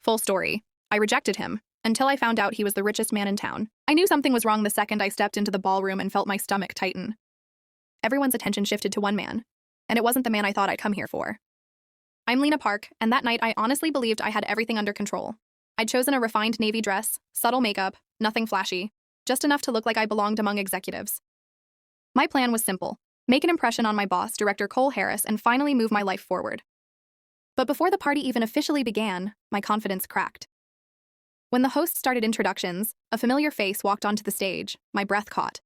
Full story. I rejected him, until I found out he was the richest man in town. I knew something was wrong the second I stepped into the ballroom and felt my stomach tighten. Everyone's attention shifted to one man, and it wasn't the man I thought I'd come here for. I'm Lena Park, and that night I honestly believed I had everything under control. I'd chosen a refined navy dress, subtle makeup, nothing flashy, just enough to look like I belonged among executives. My plan was simple: make an impression on my boss, Director Cole Harris, and finally move my life forward. But before the party even officially began, my confidence cracked. When the host started introductions, a familiar face walked onto the stage, my breath caught.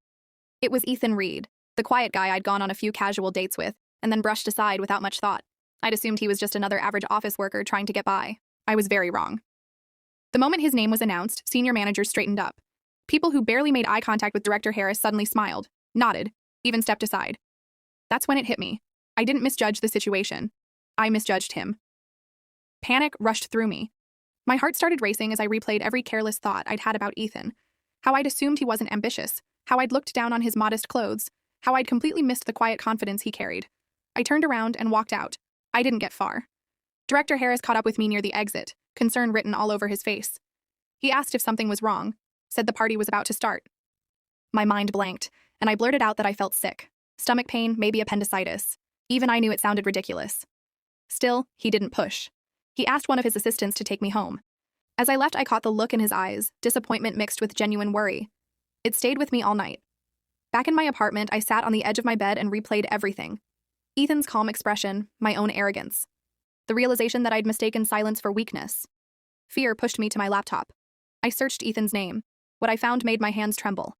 It was Ethan Reed, the quiet guy I'd gone on a few casual dates with, and then brushed aside without much thought. I'd assumed he was just another average office worker trying to get by. I was very wrong. The moment his name was announced, senior managers straightened up. People who barely made eye contact with Director Harris suddenly smiled, nodded, even stepped aside. That's when it hit me. I didn't misjudge the situation. I misjudged him. Panic rushed through me. My heart started racing as I replayed every careless thought I'd had about Ethan. How I'd assumed he wasn't ambitious, how I'd looked down on his modest clothes, how I'd completely missed the quiet confidence he carried. I turned around and walked out. I didn't get far. Director Harris caught up with me near the exit, concern written all over his face. He asked if something was wrong, said the party was about to start. My mind blanked, and I blurted out that I felt sick. Stomach pain, maybe appendicitis. Even I knew it sounded ridiculous. Still, he didn't push. He asked one of his assistants to take me home. As I left, I caught the look in his eyes, disappointment mixed with genuine worry. It stayed with me all night. Back in my apartment, I sat on the edge of my bed and replayed everything. Ethan's calm expression, my own arrogance. The realization that I'd mistaken silence for weakness. Fear pushed me to my laptop. I searched Ethan's name. What I found made my hands tremble.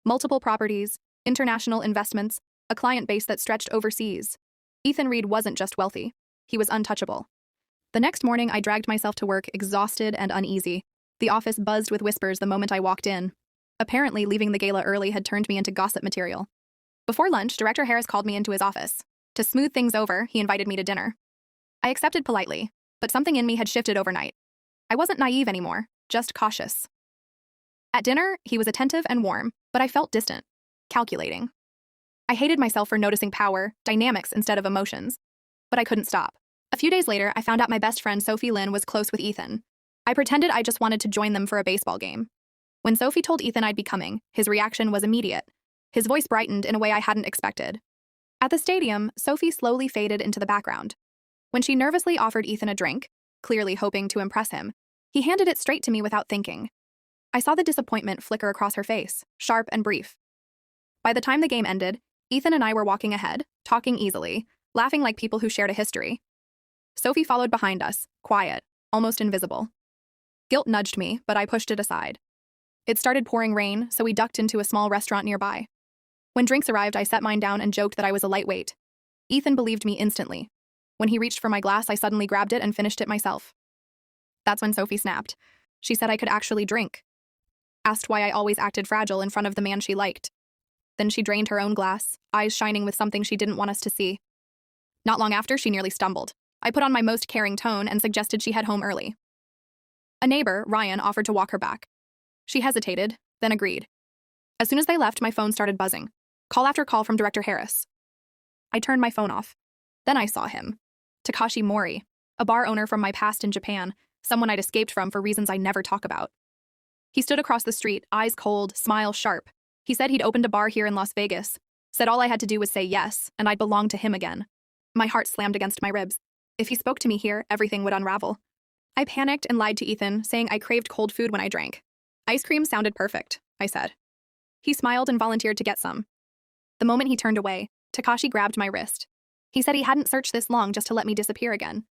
Multiple properties, international investments, a client base that stretched overseas. Ethan Reed wasn't just wealthy. He was untouchable. The next morning, I dragged myself to work, exhausted and uneasy. The office buzzed with whispers the moment I walked in. Apparently, leaving the gala early had turned me into gossip material. Before lunch, Director Harris called me into his office. To smooth things over, he invited me to dinner. I accepted politely, but something in me had shifted overnight. I wasn't naive anymore, just cautious. At dinner, he was attentive and warm, but I felt distant, calculating. I hated myself for noticing power, dynamics instead of emotions. But I couldn't stop. A few days later, I found out my best friend Sophie Lynn was close with Ethan. I pretended I just wanted to join them for a baseball game. When Sophie told Ethan I'd be coming, his reaction was immediate. His voice brightened in a way I hadn't expected. At the stadium, Sophie slowly faded into the background. When she nervously offered Ethan a drink, clearly hoping to impress him, he handed it straight to me without thinking. I saw the disappointment flicker across her face, sharp and brief. By the time the game ended, Ethan and I were walking ahead, talking easily, laughing like people who shared a history. Sophie followed behind us, quiet, almost invisible. Guilt nudged me, but I pushed it aside. It started pouring rain, so we ducked into a small restaurant nearby. When drinks arrived, I set mine down and joked that I was a lightweight. Ethan believed me instantly. When he reached for my glass, I suddenly grabbed it and finished it myself. That's when Sophie snapped. She said I could actually drink. Asked why I always acted fragile in front of the man she liked. Then she drained her own glass, eyes shining with something she didn't want us to see. Not long after, she nearly stumbled. I put on my most caring tone and suggested she head home early. A neighbor, Ryan, offered to walk her back. She hesitated, then agreed. As soon as they left, my phone started buzzing. Call after call from Director Harris. I turned my phone off. Then I saw him. Takashi Mori, a bar owner from my past in Japan, someone I'd escaped from for reasons I never talk about. He stood across the street, eyes cold, smile sharp. He said he'd opened a bar here in Las Vegas, said all I had to do was say yes, and I'd belong to him again. My heart slammed against my ribs. If he spoke to me here, everything would unravel. I panicked and lied to Ethan, saying I craved cold food when I drank. Ice cream sounded perfect, I said. He smiled and volunteered to get some. The moment he turned away, Takashi grabbed my wrist. He said he hadn't searched this long just to let me disappear again.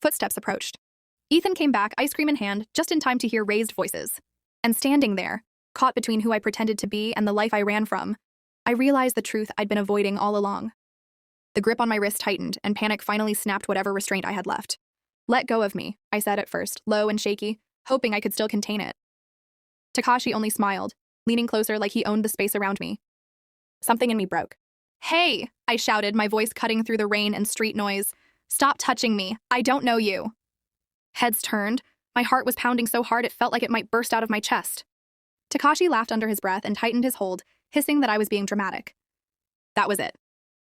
Footsteps approached. Ethan came back, ice cream in hand, just in time to hear raised voices. And standing there, caught between who I pretended to be and the life I ran from, I realized the truth I'd been avoiding all along. The grip on my wrist tightened, and panic finally snapped whatever restraint I had left. Let go of me, I said at first, low and shaky, hoping I could still contain it. Takashi only smiled, leaning closer like he owned the space around me. Something in me broke. Hey, I shouted, my voice cutting through the rain and street noise. Stop touching me. I don't know you. Heads turned. My heart was pounding so hard it felt like it might burst out of my chest. Takashi laughed under his breath and tightened his hold, hissing that I was being dramatic. That was it.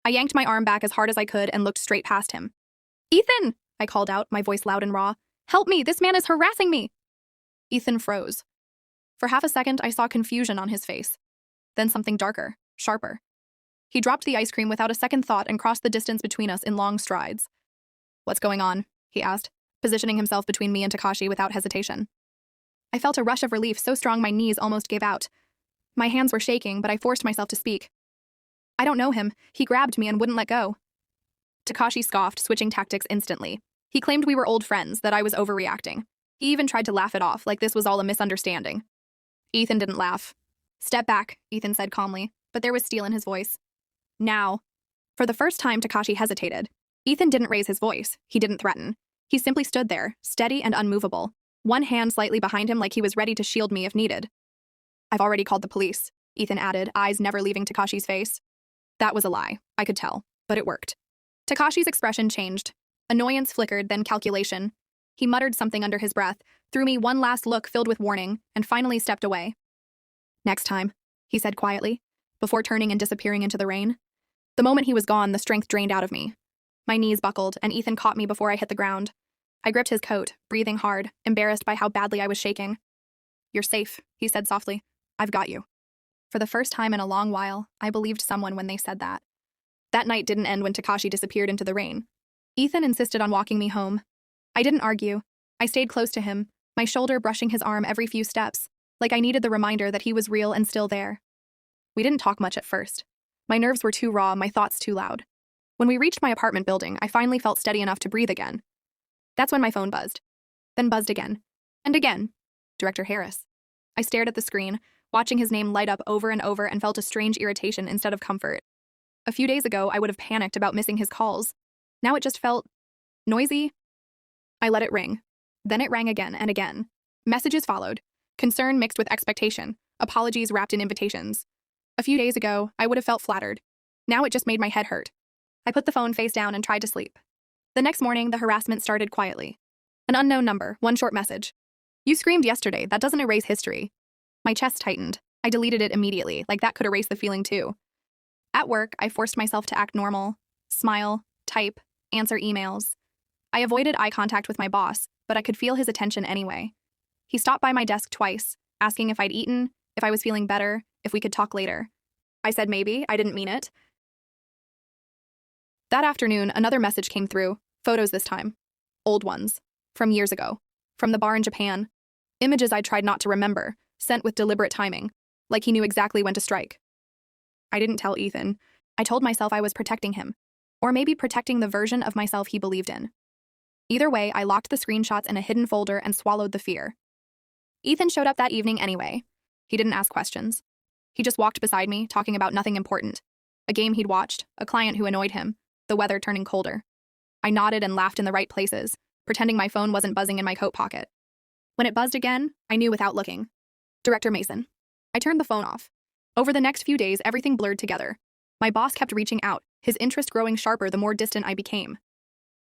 I yanked my arm back as hard as I could and looked straight past him. Ethan! I called out, my voice loud and raw. Help me, this man is harassing me! Ethan froze. For half a second, I saw confusion on his face. Then something darker, sharper. He dropped the ice cream without a second thought and crossed the distance between us in long strides. What's going on? He asked, positioning himself between me and Takashi without hesitation. I felt a rush of relief so strong my knees almost gave out. My hands were shaking, but I forced myself to speak. I don't know him. He grabbed me and wouldn't let go. Takashi scoffed, switching tactics instantly. He claimed we were old friends, that I was overreacting. He even tried to laugh it off, like this was all a misunderstanding. Ethan didn't laugh. Step back, Ethan said calmly, but there was steel in his voice. Now. For the first time, Takashi hesitated. Ethan didn't raise his voice. He didn't threaten. He simply stood there, steady and unmovable, one hand slightly behind him like he was ready to shield me if needed. I've already called the police, Ethan added, eyes never leaving Takashi's face. That was a lie, I could tell, but it worked. Takashi's expression changed. Annoyance flickered, then calculation. He muttered something under his breath, threw me one last look filled with warning, and finally stepped away. Next time, he said quietly, before turning and disappearing into the rain. The moment he was gone, the strength drained out of me. My knees buckled, and Ethan caught me before I hit the ground. I gripped his coat, breathing hard, embarrassed by how badly I was shaking. You're safe, he said softly. I've got you. For the first time in a long while, I believed someone when they said that. That night didn't end when Takashi disappeared into the rain. Ethan insisted on walking me home. I didn't argue. I stayed close to him, my shoulder brushing his arm every few steps, like I needed the reminder that he was real and still there. We didn't talk much at first. My nerves were too raw, my thoughts too loud. When we reached my apartment building, I finally felt steady enough to breathe again. That's when my phone buzzed. Then buzzed again. And again. Director Harris. I stared at the screen, watching his name light up over and over, and felt a strange irritation instead of comfort. A few days ago, I would have panicked about missing his calls. Now it just felt noisy. I let it ring. Then it rang again and again. Messages followed. Concern mixed with expectation. Apologies wrapped in invitations. A few days ago, I would have felt flattered. Now it just made my head hurt. I put the phone face down and tried to sleep. The next morning, the harassment started quietly. An unknown number, one short message. You screamed yesterday, that doesn't erase history. My chest tightened. I deleted it immediately, like that could erase the feeling too. At work, I forced myself to act normal. Smile, type, answer emails. I avoided eye contact with my boss, but I could feel his attention anyway. He stopped by my desk twice, asking if I'd eaten, if I was feeling better, if we could talk later. I said maybe, I didn't mean it. That afternoon, another message came through, photos this time. Old ones, from years ago, from the bar in Japan. Images I tried not to remember, sent with deliberate timing, like he knew exactly when to strike. I didn't tell Ethan. I told myself I was protecting him, or maybe protecting the version of myself he believed in. Either way, I locked the screenshots in a hidden folder and swallowed the fear. Ethan showed up that evening anyway. He didn't ask questions. He just walked beside me, talking about nothing important. A game he'd watched, a client who annoyed him, the weather turning colder. I nodded and laughed in the right places, pretending my phone wasn't buzzing in my coat pocket. When it buzzed again, I knew without looking. Director Mason. I turned the phone off. Over the next few days, everything blurred together. My boss kept reaching out, his interest growing sharper the more distant I became.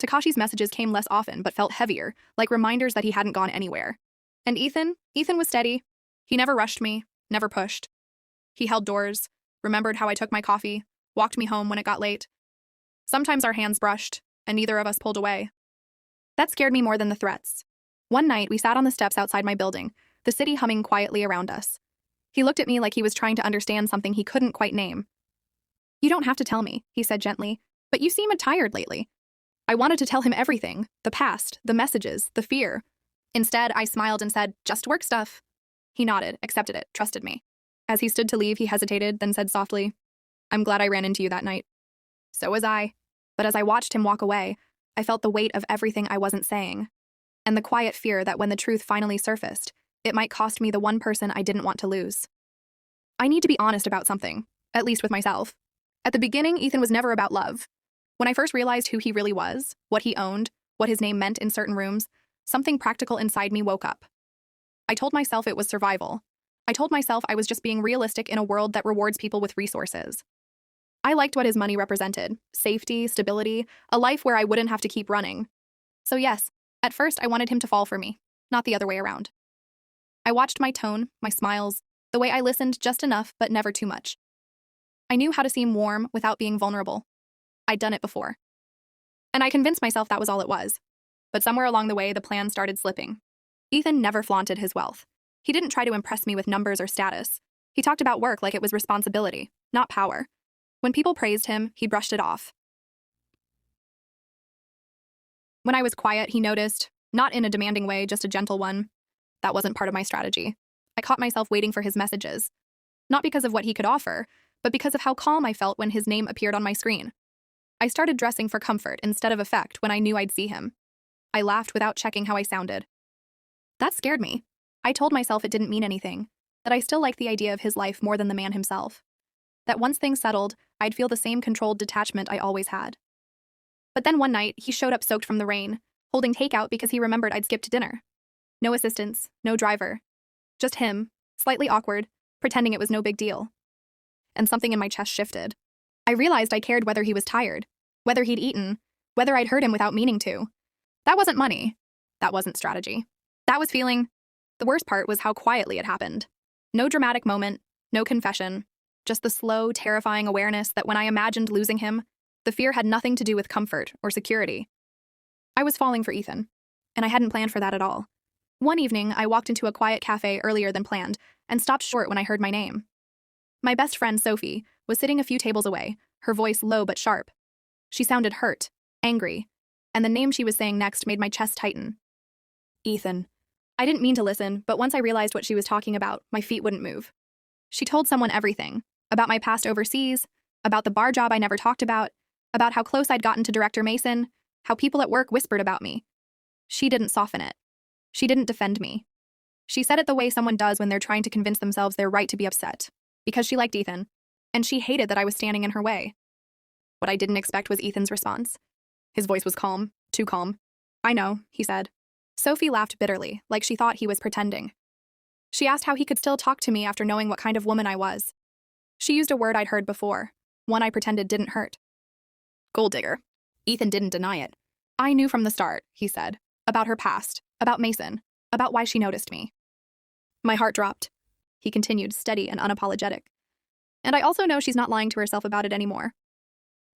Takashi's messages came less often but felt heavier, like reminders that he hadn't gone anywhere. And Ethan was steady. He never rushed me, never pushed. He held doors, remembered how I took my coffee, walked me home when it got late. Sometimes our hands brushed, and neither of us pulled away. That scared me more than the threats. One night, we sat on the steps outside my building, the city humming quietly around us. He looked at me like he was trying to understand something he couldn't quite name. You don't have to tell me, he said gently, but you seem tired lately. I wanted to tell him everything, the past, the messages, the fear. Instead, I smiled and said, just work stuff. He nodded, accepted it, trusted me. As he stood to leave, he hesitated, then said softly, I'm glad I ran into you that night. So was I. But as I watched him walk away, I felt the weight of everything I wasn't saying, and the quiet fear that when the truth finally surfaced, it might cost me the one person I didn't want to lose. I need to be honest about something, at least with myself. At the beginning, Ethan was never about love. When I first realized who he really was, what he owned, what his name meant in certain rooms, something practical inside me woke up. I told myself it was survival. I told myself I was just being realistic in a world that rewards people with resources. I liked what his money represented: safety, stability, a life where I wouldn't have to keep running. So yes, at first I wanted him to fall for me, not the other way around. I watched my tone, my smiles, the way I listened just enough but never too much. I knew how to seem warm without being vulnerable. I'd done it before. And I convinced myself that was all it was. But somewhere along the way, the plan started slipping. Ethan never flaunted his wealth. He didn't try to impress me with numbers or status. He talked about work like it was responsibility, not power. When people praised him, he brushed it off. When I was quiet, he noticed, not in a demanding way, just a gentle one. That wasn't part of my strategy. I caught myself waiting for his messages. Not because of what he could offer, but because of how calm I felt when his name appeared on my screen. I started dressing for comfort instead of effect when I knew I'd see him. I laughed without checking how I sounded. That scared me. I told myself it didn't mean anything, that I still liked the idea of his life more than the man himself. That once things settled, I'd feel the same controlled detachment I always had. But then one night, he showed up soaked from the rain, holding takeout because he remembered I'd skipped dinner. No assistants, no driver. Just him, slightly awkward, pretending it was no big deal. And something in my chest shifted. I realized I cared whether he was tired, whether he'd eaten, whether I'd hurt him without meaning to. That wasn't money. That wasn't strategy. That was feeling. The worst part was how quietly it happened. No dramatic moment, no confession, just the slow, terrifying awareness that when I imagined losing him, the fear had nothing to do with comfort or security. I was falling for Ethan, and I hadn't planned for that at all. One evening, I walked into a quiet cafe earlier than planned and stopped short when I heard my name. My best friend, Sophie, was sitting a few tables away, her voice low but sharp. She sounded hurt, angry, and the name she was saying next made my chest tighten. Ethan. I didn't mean to listen, but once I realized what she was talking about, my feet wouldn't move. She told someone everything, about my past overseas, about the bar job I never talked about how close I'd gotten to Director Mason, how people at work whispered about me. She didn't soften it. She didn't defend me. She said it the way someone does when they're trying to convince themselves they're right to be upset, because she liked Ethan, and she hated that I was standing in her way. What I didn't expect was Ethan's response. His voice was calm, too calm. I know, he said. Sophie laughed bitterly, like she thought he was pretending. She asked how he could still talk to me after knowing what kind of woman I was. She used a word I'd heard before, one I pretended didn't hurt. Gold digger. Ethan didn't deny it. I knew from the start, he said, about her past, about Mason, about why she noticed me. My heart dropped. He continued, steady and unapologetic. And I also know she's not lying to herself about it anymore.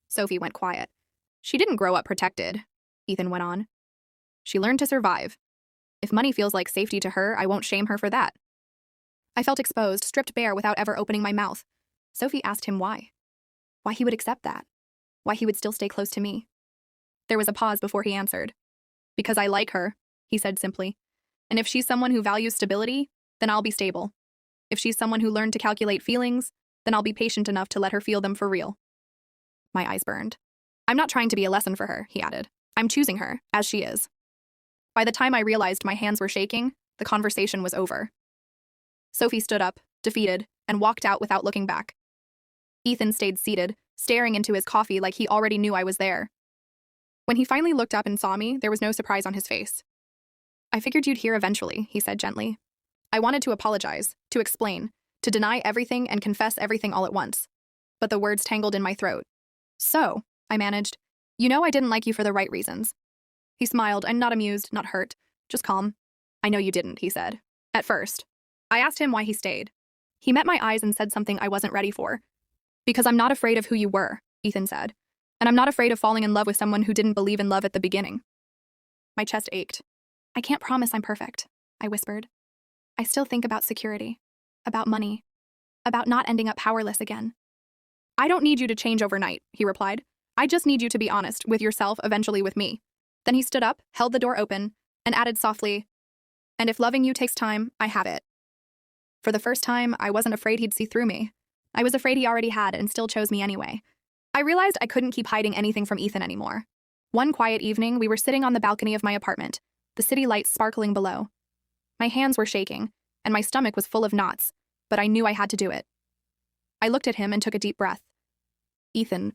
Sophie went quiet. She didn't grow up protected, Ethan went on. She learned to survive. If money feels like safety to her, I won't shame her for that. I felt exposed, stripped bare without ever opening my mouth. Sophie asked him why. Why he would accept that. Why he would still stay close to me. There was a pause before he answered. Because I like her, he said simply. And if she's someone who values stability, then I'll be stable. If she's someone who learned to calculate feelings, then I'll be patient enough to let her feel them for real. My eyes burned. I'm not trying to be a lesson for her, he added. I'm choosing her, as she is. By the time I realized my hands were shaking, the conversation was over. Sophie stood up, defeated, and walked out without looking back. Ethan stayed seated, staring into his coffee like he already knew I was there. When he finally looked up and saw me, there was no surprise on his face. I figured you'd hear eventually, he said gently. I wanted to apologize, to explain, to deny everything and confess everything all at once. But the words tangled in my throat. So, I managed, you know I didn't like you for the right reasons. He smiled, and not amused, not hurt, just calm. I know you didn't, he said. At first. I asked him why he stayed. He met my eyes and said something I wasn't ready for. Because I'm not afraid of who you were, Ethan said. And I'm not afraid of falling in love with someone who didn't believe in love at the beginning. My chest ached. I can't promise I'm perfect, I whispered. I still think about security, about money, about not ending up powerless again. I don't need you to change overnight, he replied. I just need you to be honest with yourself, eventually with me. Then he stood up, held the door open, and added softly, and if loving you takes time, I have it. For the first time, I wasn't afraid he'd see through me. I was afraid he already had and still chose me anyway. I realized I couldn't keep hiding anything from Ethan anymore. One quiet evening, we were sitting on the balcony of my apartment, the city lights sparkling below. My hands were shaking, and my stomach was full of knots, but I knew I had to do it. I looked at him and took a deep breath. Ethan,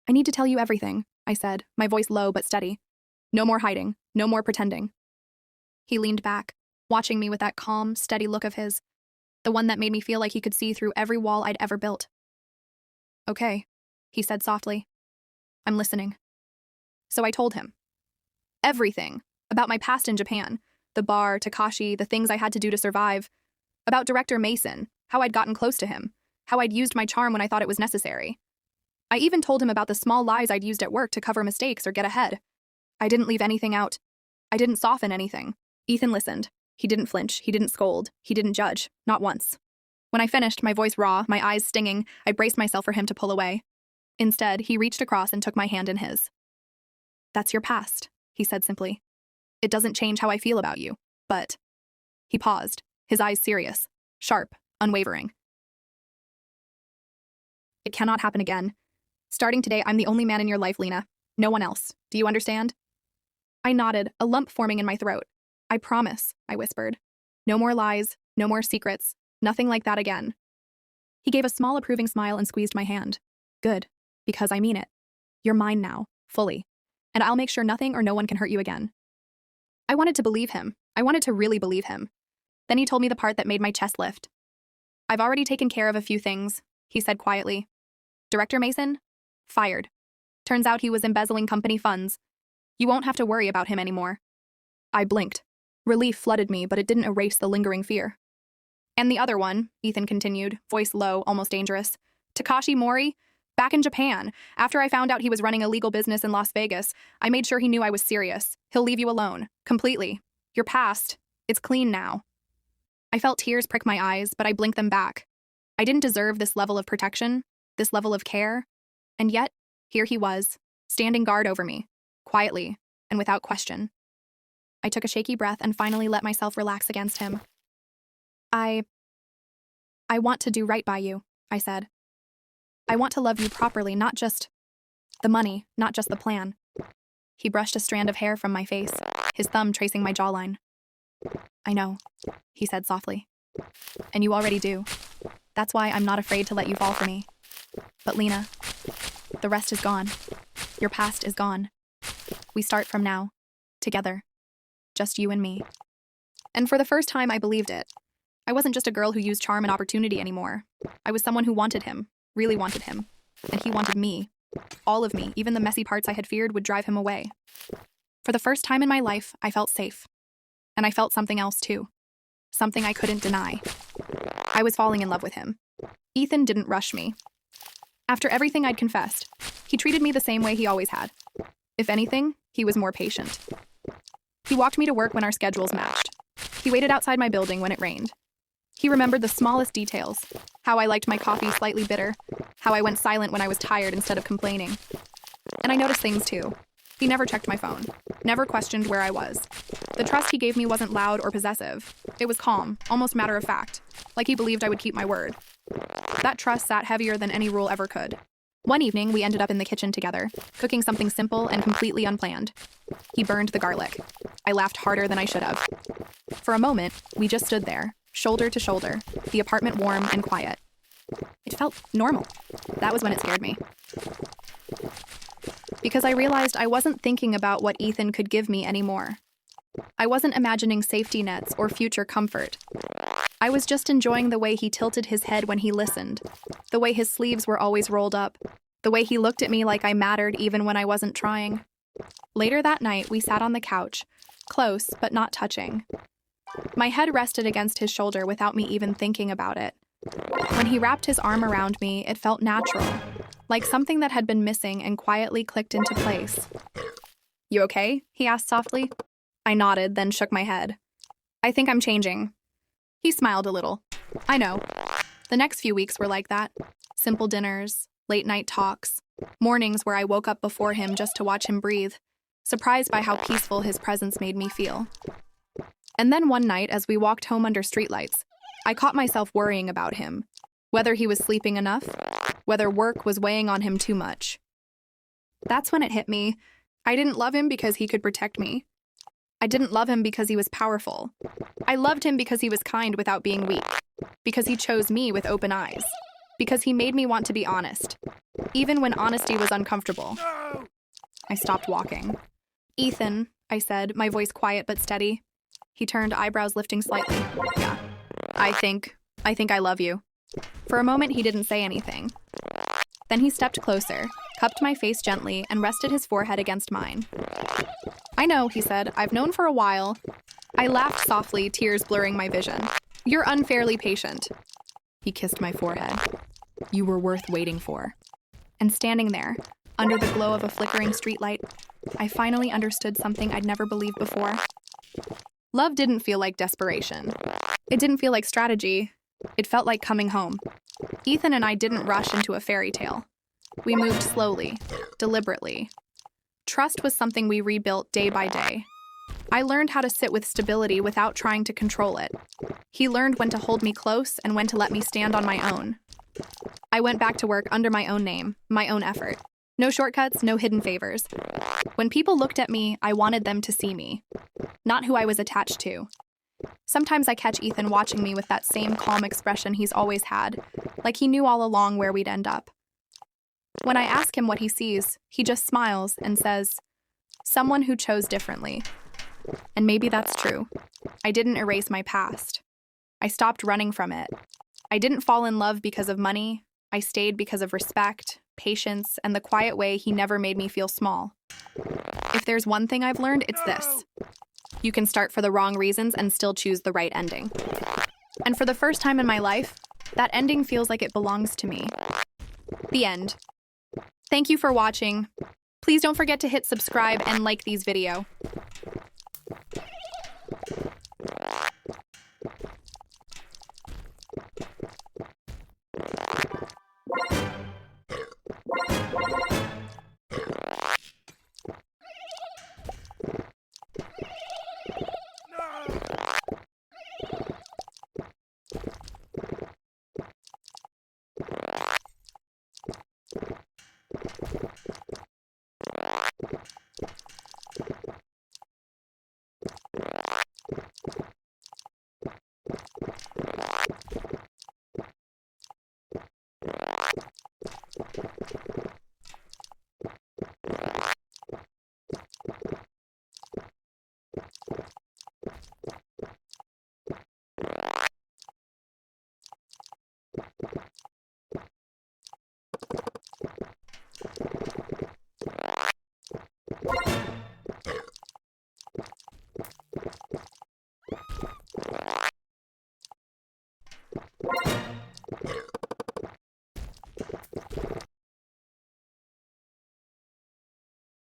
I need to tell you everything, I said, my voice low but steady. No more hiding, no more pretending. He leaned back, watching me with that calm, steady look of his, the one that made me feel like he could see through every wall I'd ever built. Okay, he said softly. I'm listening. So I told him. Everything, about my past in Japan, the bar, Takashi, the things I had to do to survive, about Director Mason, how I'd gotten close to him, how I'd used my charm when I thought it was necessary. I even told him about the small lies I'd used at work to cover mistakes or get ahead. I didn't leave anything out. I didn't soften anything. Ethan listened. He didn't flinch. He didn't scold. He didn't judge. Not once. When I finished, my voice raw, my eyes stinging, I braced myself for him to pull away. Instead, he reached across and took my hand in his. "That's your past," he said simply. "It doesn't change how I feel about you, but..." He paused, his eyes serious, sharp, unwavering. "It cannot happen again. Starting today, I'm the only man in your life, Lena. No one else. Do you understand?" I nodded, a lump forming in my throat. "I promise," I whispered. "No more lies, no more secrets, nothing like that again." He gave a small approving smile and squeezed my hand. "Good, because I mean it. You're mine now, fully, and I'll make sure nothing or no one can hurt you again." I wanted to believe him. I wanted to really believe him. Then he told me the part that made my chest lift. "I've already taken care of a few things," he said quietly. "Director Mason? Fired. Turns out he was embezzling company funds. You won't have to worry about him anymore." I blinked. Relief flooded me, but it didn't erase the lingering fear. "And the other one," Ethan continued, voice low, almost dangerous. "Takashi Mori? Back in Japan. After I found out he was running a legal business in Las Vegas, I made sure he knew I was serious. He'll leave you alone. Completely. Your past. It's clean now." I felt tears prick my eyes, but I blinked them back. I didn't deserve this level of protection, this level of care. And yet, here he was, standing guard over me, quietly and without question. I took a shaky breath and finally let myself relax against him. I want to do right by you," I said. "I want to love you properly, not just the money, not just the plan." He brushed a strand of hair from my face, his thumb tracing my jawline. "I know," he said softly. "And you already do. That's why I'm not afraid to let you fall for me. But Lena, the rest is gone. Your past is gone. We start from now, together. Just you and me." And for the first time, I believed it. I wasn't just a girl who used charm and opportunity anymore. I was someone who wanted him, really wanted him. And he wanted me. All of me, even the messy parts I had feared would drive him away. For the first time in my life, I felt safe. And I felt something else too. Something I couldn't deny. I was falling in love with him. Ethan didn't rush me. After everything I'd confessed, he treated me the same way he always had. If anything, he was more patient. He walked me to work when our schedules matched. He waited outside my building when it rained. He remembered the smallest details, how I liked my coffee slightly bitter, how I went silent when I was tired instead of complaining. And I noticed things too. He never checked my phone, never questioned where I was. The trust he gave me wasn't loud or possessive. It was calm, almost matter of fact, like he believed I would keep my word. That trust sat heavier than any rule ever could. One evening, we ended up in the kitchen together, cooking something simple and completely unplanned. He burned the garlic. I laughed harder than I should have. For a moment, we just stood there, shoulder to shoulder, the apartment warm and quiet. It felt normal. That was when it scared me. Because I realized I wasn't thinking about what Ethan could give me anymore. I wasn't imagining safety nets or future comfort. I was just enjoying the way he tilted his head when he listened, the way his sleeves were always rolled up, the way he looked at me like I mattered even when I wasn't trying. Later that night, we sat on the couch, close but not touching. My head rested against his shoulder without me even thinking about it. When he wrapped his arm around me, it felt natural, like something that had been missing and quietly clicked into place. "You okay?" he asked softly. I nodded, then shook my head. "I think I'm changing." He smiled a little. "I know." The next few weeks were like that. Simple dinners, late-night talks, mornings where I woke up before him just to watch him breathe, surprised by how peaceful his presence made me feel. And then one night, as we walked home under streetlights, I caught myself worrying about him, whether he was sleeping enough, whether work was weighing on him too much. That's when it hit me. I didn't love him because he could protect me. I didn't love him because he was powerful. I loved him because he was kind without being weak, because he chose me with open eyes, because he made me want to be honest, even when honesty was uncomfortable. No! I stopped walking. "Ethan," I said, my voice quiet but steady. He turned, eyebrows lifting slightly. "Yeah, I think I love you." For a moment, he didn't say anything. Then he stepped closer, cupped my face gently, and rested his forehead against mine. "I know," he said. "I've known for a while." I laughed softly, tears blurring my vision. "You're unfairly patient." He kissed my forehead. "You were worth waiting for." And standing there, under the glow of a flickering streetlight, I finally understood something I'd never believed before. Love didn't feel like desperation. It didn't feel like strategy. It felt like coming home. Ethan and I didn't rush into a fairy tale. We moved slowly, deliberately. Trust was something we rebuilt day by day. I learned how to sit with stability without trying to control it. He learned when to hold me close and when to let me stand on my own. I went back to work under my own name, my own effort. No shortcuts, no hidden favors. When people looked at me, I wanted them to see me, not who I was attached to. Sometimes I catch Ethan watching me with that same calm expression he's always had, like he knew all along where we'd end up. When I ask him what he sees, he just smiles and says, "Someone who chose differently." And maybe that's true. I didn't erase my past. I stopped running from it. I didn't fall in love because of money. I stayed because of respect, patience, and the quiet way he never made me feel small. If there's one thing I've learned, it's this. You can start for the wrong reasons and still choose the right ending. And for the first time in my life, that ending feels like it belongs to me. The end. Thank you for watching. Please don't forget to hit subscribe and like these video.